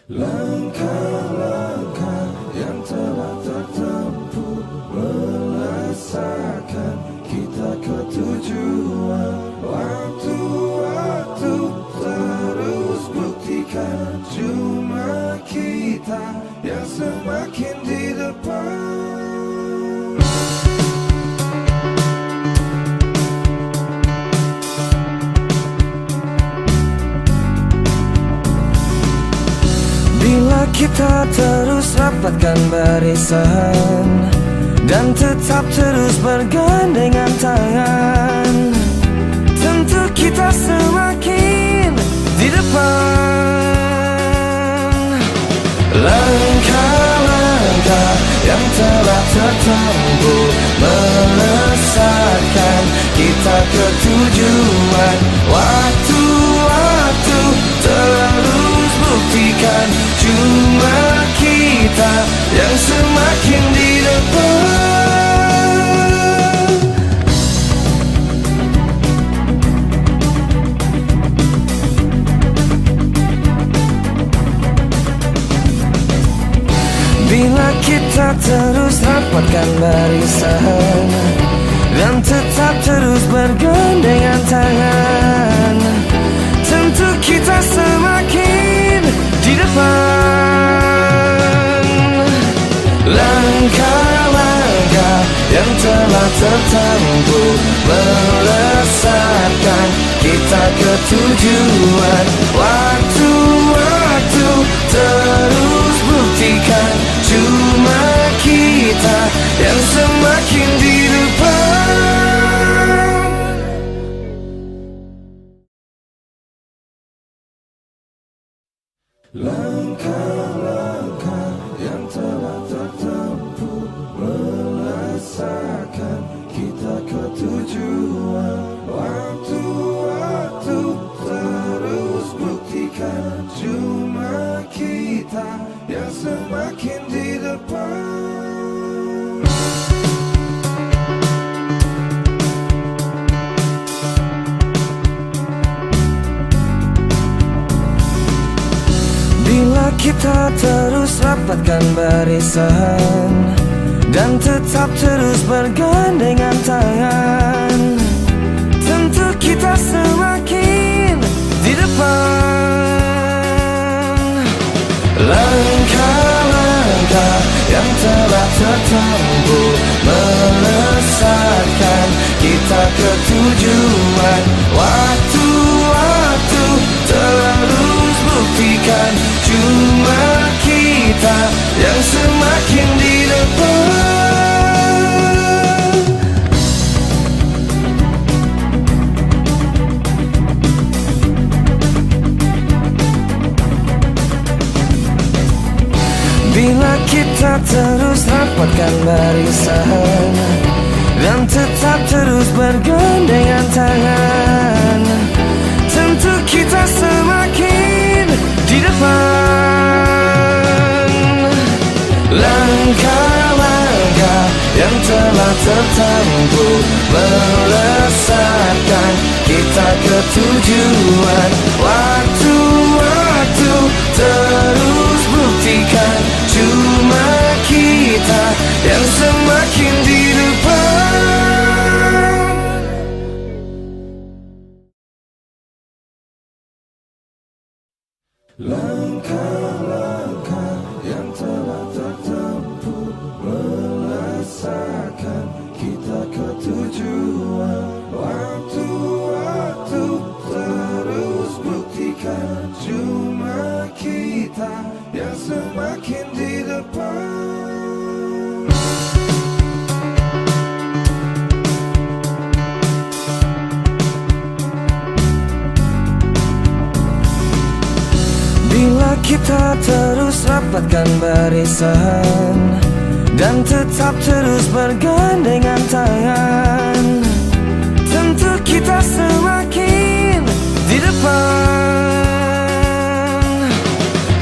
Langkah-langkah yang telah tertempuh merasakan kita ke tujuan. Waktu-waktu terus buktikan cuma kita yang semakin di depan. Bila kita terus rapatkan barisan dan tetap terus bergandengan tangan, tentu kita semakin di depan. Langkah-langkah yang telah tertempuh melesatkan kita ke tujuan. Waktu-waktu terus buktikan cuma kita yang semakin di depan. Bila kita terus rapatkan barisan dan tetap terus bergandengan tangan, tentu kita semakin di depan. Langkah-langkah yang telah tertempuh melesatkan kita ke tujuan. Waktu-waktu terus buktikan cuma kita yang semakin di depan. Langkah-langkah yang telah tertempuh merasakan kita ke tujuan. Waktu-waktu terus buktikan cuma kita yang semakin di depan. Bila kita terus rapatkan barisan dan tetap terus bergandengan tangan, tentu kita semakin di depan. Langkah-langkah yang telah tertempuh melesatkan kita ke tujuan. Waktu-waktu terus buktikan cuma kita yang semakin di depan. Bila kita terus rapatkan barisan dan tetap terus bergandengan tangan, tentu kita semakin di depan. Langkah-langkah yang telah tertempuh melesatkan kita ke tujuan. Waktu-waktu terus buktikan cuma kita yang semakin di depan. Langkah-langkah yang telah tertempuh merasakan kita ke tujuan. Waktu-waktu terus buktikan cuma kita yang semakin di depan. Bila kita terus rapatkan barisan dan tetap terus bergandengan tangan, tentu kita semakin di depan.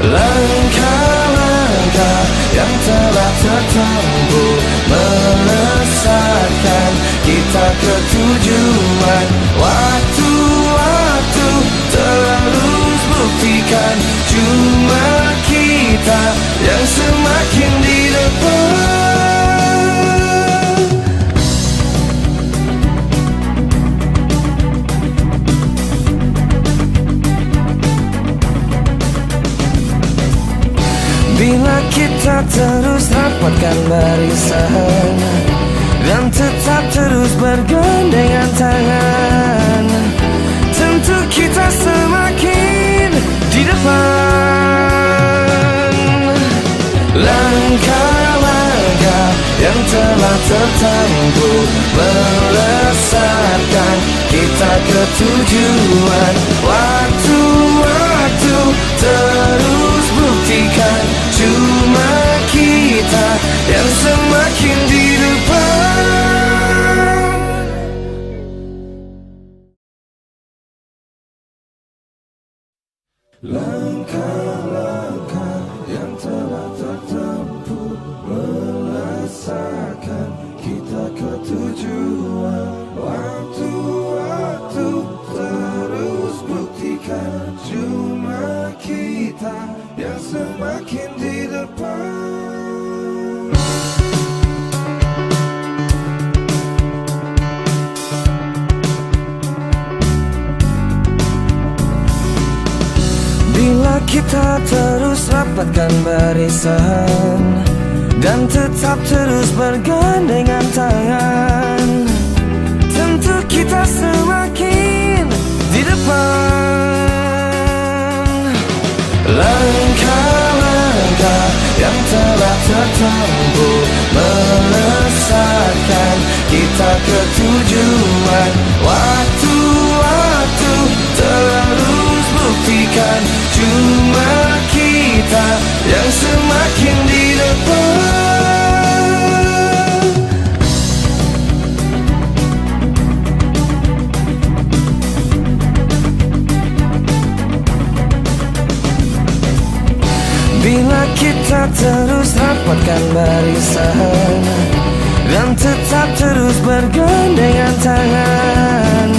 Langkah-langkah yang telah tertempuh melesatkan kita ke tujuan. Waktu-waktu terus buktikan cuma kita kita yang semakin di depan. Bila kita terus rapatkan barisan dan tetap terus bergandengan tangan, tentu kita semakin di depan. Langkah-langkah yang telah tertempuh melesatkan kita ke tujuan. Waktu-waktu terus buktikan cuma kita yang semakin di depan. Langkah-langkah yang telah tertempuh melesatkan kita ke tujuan. Waktu-waktu terus buktikan cuma kita yang semakin di depan. Bila kita terus rapatkan barisan dan tetap terus bergandengan tangan, tentu kita semakin di depan. Langkah-langkah yang telah tertempuh melesatkan kita ke tujuan. Waktu-waktu terus buktikan cuma kita yang semakin di depan. Bila kita terus rapatkan barisan dan tetap terus bergandengan tangan,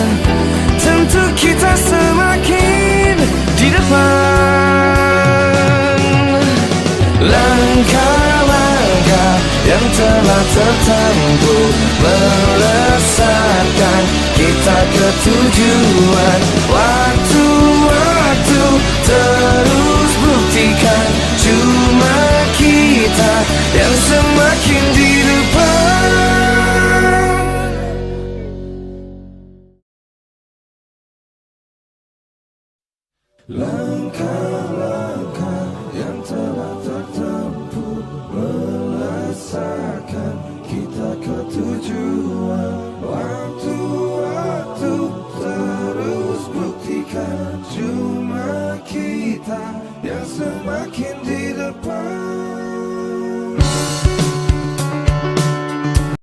tentu kita semakin di depan. Langkah-langkah yang telah tertempuh melesatkan kita ke tujuan. Waktu-waktu terus buktikan cuma kita yang semakin di depan. Langkah-langkah yang telah tertempuh melesatkan kita ke tujuan. Waktu-waktu terus buktikan cuma kita yang semakin di